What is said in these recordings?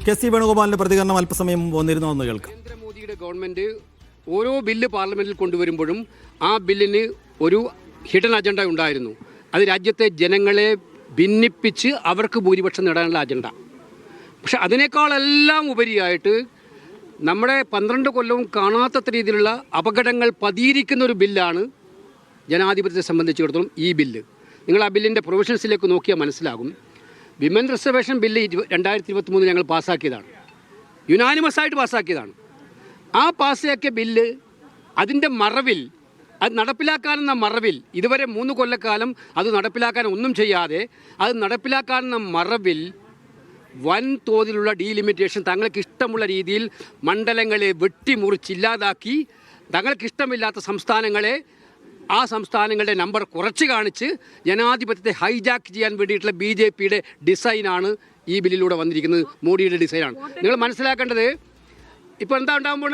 K C. വേണുഗോപാലിന്റെ പ്രതികരണം അല്പസമയം വന്നിരുന്നു എന്ന് കേൾക്കാം. നരേന്ദ്രമോദിയുടെ ഗവൺമെന്റ് ഓരോ ബില്ല് പാർലമെന്റിൽ കൊണ്ടുവരുമ്പോഴും ആ ബില്ലിന് ഒരു ഹിഡൻ അജണ്ട ഉണ്ടായിരുന്നു. അത് രാജ്യത്തെ ജനങ്ങളെ ഭിന്നിപ്പിച്ച് അവർക്ക് ഭൂരിപക്ഷം നേടാനുള്ള അജണ്ട. പക്ഷെ അതിനേക്കാളെല്ലാം ഉപരിയായിട്ട് നമ്മുടെ 12 കൊല്ലവും കാണാത്ത രീതിയിലുള്ള അപകടങ്ങൾ പതിയിരിക്കുന്ന ഒരു ബില്ലാണ് ജനാധിപത്യത്തെ സംബന്ധിച്ചിടത്തോളം ഈ ബില്ല്. നിങ്ങൾ ആ ബില്ലിൻ്റെ പ്രൊവിഷൻസിലേക്ക് നോക്കിയാൽ മനസ്സിലാകും. വിമൻ റിസർവേഷൻ ബില്ല് 2023 ഞങ്ങൾ പാസ്സാക്കിയതാണ്, യുനാനിമസ് ആയിട്ട് പാസ്സാക്കിയതാണ്. ആ പാസ്സാക്കിയ ബില്ല് അതിൻ്റെ മറവിൽ, അത് നടപ്പിലാക്കാനെന്ന മറവിൽ, ഇതുവരെ 3 കൊല്ലക്കാലം അത് നടപ്പിലാക്കാൻ ഒന്നും ചെയ്യാതെ അത് നടപ്പിലാക്കാനെന്ന മറവിൽ വൻ തോതിലുള്ള ഡീലിമിറ്റേഷൻ, തങ്ങൾക്ക് ഇഷ്ടമുള്ള രീതിയിൽ മണ്ഡലങ്ങളെ വെട്ടിമുറിച്ചില്ലാതാക്കി തങ്ങൾക്കിഷ്ടമില്ലാത്ത സംസ്ഥാനങ്ങളെ, ആ സംസ്ഥാനങ്ങളുടെ നമ്പർ കുറച്ച് കാണിച്ച് ജനാധിപത്യത്തെ ഹൈജാക്ക് ചെയ്യാൻ വേണ്ടിയിട്ടുള്ള BJPയുടെ ഡിസൈനാണ് ഈ ബില്ലിലൂടെ വന്നിരിക്കുന്നത്. മോഡിയുടെ ഡിസൈനാണ്. നിങ്ങൾ മനസ്സിലാക്കേണ്ടത് ഇപ്പോൾ എന്താ ഉണ്ടാകുമ്പോൾ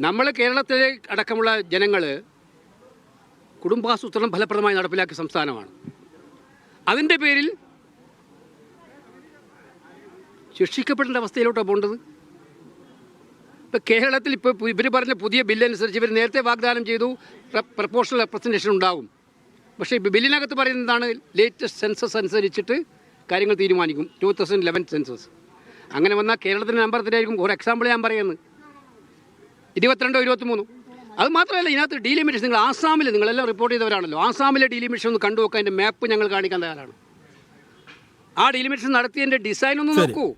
നമ്മൾ കേരളത്തിലെ അടക്കമുള്ള ജനങ്ങൾ കുടുംബാസൂത്രണം ഫലപ്രദമായി നടപ്പിലാക്കിയ സംസ്ഥാനമാണ്. അതിൻ്റെ പേരിൽ ശിക്ഷിക്കപ്പെടേണ്ട അവസ്ഥയിലോട്ടാണ് പോകേണ്ടത്. ഇപ്പോൾ കേരളത്തിൽ ഇപ്പോൾ ഇവർ പറഞ്ഞ പുതിയ ബില്ലനുസരിച്ച് ഇവർ നേരത്തെ വാഗ്ദാനം ചെയ്തു പ്രപ്പോഷണൽ റെപ്രസെൻറ്റേഷൻ ഉണ്ടാകും. പക്ഷേ ഇപ്പോൾ ബില്ലിനകത്ത് പറയുന്നത് എന്താണ്? ലേറ്റസ്റ്റ് സെൻസസ് അനുസരിച്ചിട്ട് കാര്യങ്ങൾ തീരുമാനിക്കും. 2011 സെൻസസ്. അങ്ങനെ വന്നാൽ കേരളത്തിൻ്റെ നമ്പർ എത്രയായിരിക്കും? ഒരു എക്സാമ്പിൾ ഞാൻ പറയുന്നത് 22 23. അത് മാത്രമല്ല, ഇതിനകത്ത് ഡീലിമിറ്റേഷൻ, നിങ്ങൾ ആസാമിൽ, നിങ്ങളെല്ലാം റിപ്പോർട്ട് ചെയ്തവരാണല്ലോ, ആസാമിലെ ഡീലിമിറ്റേഷൻ ഒന്ന് കണ്ടു നോക്കുക. അതിൻ്റെ മാപ്പ് ഞങ്ങൾ കാണിക്കാൻ തയ്യാറാണ്. ആ ഡീലിമിറ്റേഷൻ നടത്തിയതിൻ്റെ ഡിസൈൻ ഒന്ന് നോക്കൂ.